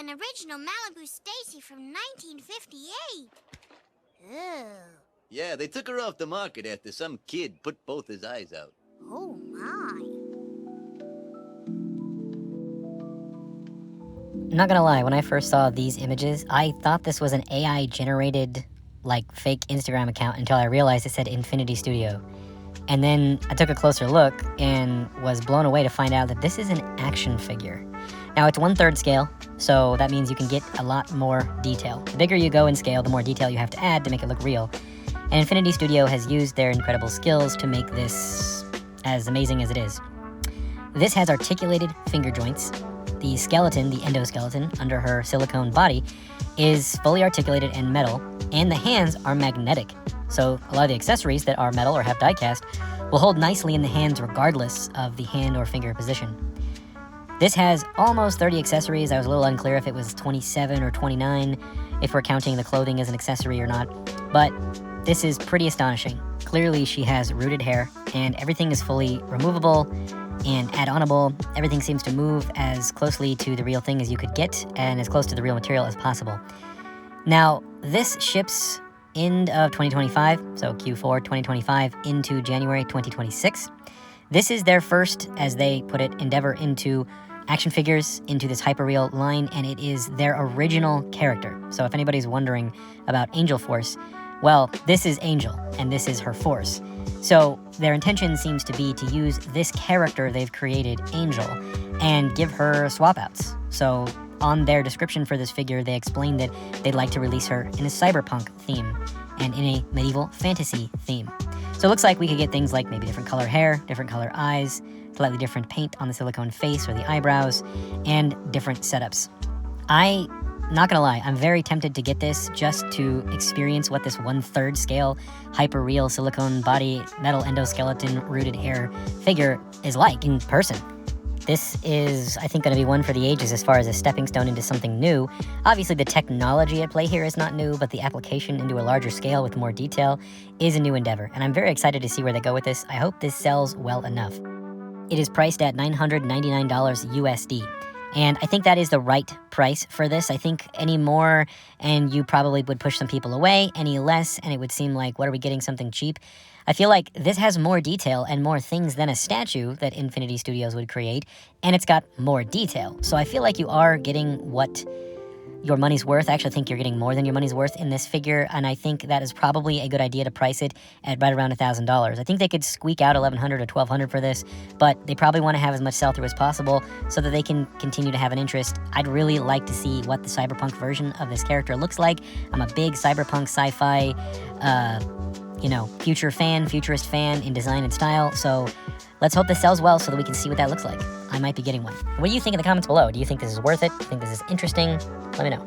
an original Malibu Stacey from 1958. Ew. Yeah, they took her off the market after some kid put both his eyes out. Oh, my. I'm not gonna lie, when I first saw these images, I thought this was an AI-generated, fake Instagram account until I realized it said Infinity Studio. And then I took a closer look and was blown away to find out that this is an action figure. Now, it's 1/3 scale, so that means you can get a lot more detail. The bigger you go in scale, the more detail you have to add to make it look real. And Infinity Studio has used their incredible skills to make this as amazing as it is. This has articulated finger joints. The skeleton, the endoskeleton, under her silicone body is fully articulated and metal, and the hands are magnetic. So a lot of the accessories that are metal or have die cast will hold nicely in the hands regardless of the hand or finger position. This has almost 30 accessories. I was a little unclear if it was 27 or 29, if we're counting the clothing as an accessory or not, but this is pretty astonishing. Clearly she has rooted hair, and everything is fully removable and add-onable. Everything seems to move as closely to the real thing as you could get, and as close to the real material as possible. Now, this ships end of 2025, so Q4 2025 into January 2026. This is their first, as they put it, endeavor into action figures, into this Hyperreal line, and it is their original character. So if anybody's wondering about Angel Force, well, this is Angel, and this is her force. So their intention seems to be to use this character they've created, Angel, and give her swap outs. So on their description for this figure, they explained that they'd like to release her in a cyberpunk theme and in a medieval fantasy theme. So it looks like we could get things like maybe different color hair, different color eyes, slightly different paint on the silicone face or the eyebrows, and different setups. Not gonna lie, I'm very tempted to get this just to experience what this 1/3 scale Hyperreal silicone body metal endoskeleton rooted hair figure is like in person. This is, I think, going to be one for the ages as far as a stepping stone into something new. Obviously, the technology at play here is not new, but the application into a larger scale with more detail is a new endeavor, and I'm very excited to see where they go with this. I hope this sells well enough. It is priced at $999 USD, and I think that is the right price for this. I think any more, and you probably would push some people away. Any less, and it would seem like, what are we getting, something cheap? I feel like this has more detail and more things than a statue that Infinity Studios would create, and it's got more detail. So I feel like you are getting what your money's worth. I actually think you're getting more than your money's worth in this figure, and I think that is probably a good idea to price it at right around $1,000. I think they could squeak out $1,100 or $1,200 for this, but they probably want to have as much sell-through as possible so that they can continue to have an interest. I'd really like to see what the cyberpunk version of this character looks like. I'm a big cyberpunk sci-fi futurist fan in design and style, so let's hope this sells well so that we can see what that looks like. I might be getting one. What do you think in the comments below? Do you think this is worth it? Do you think this is interesting? Let me know.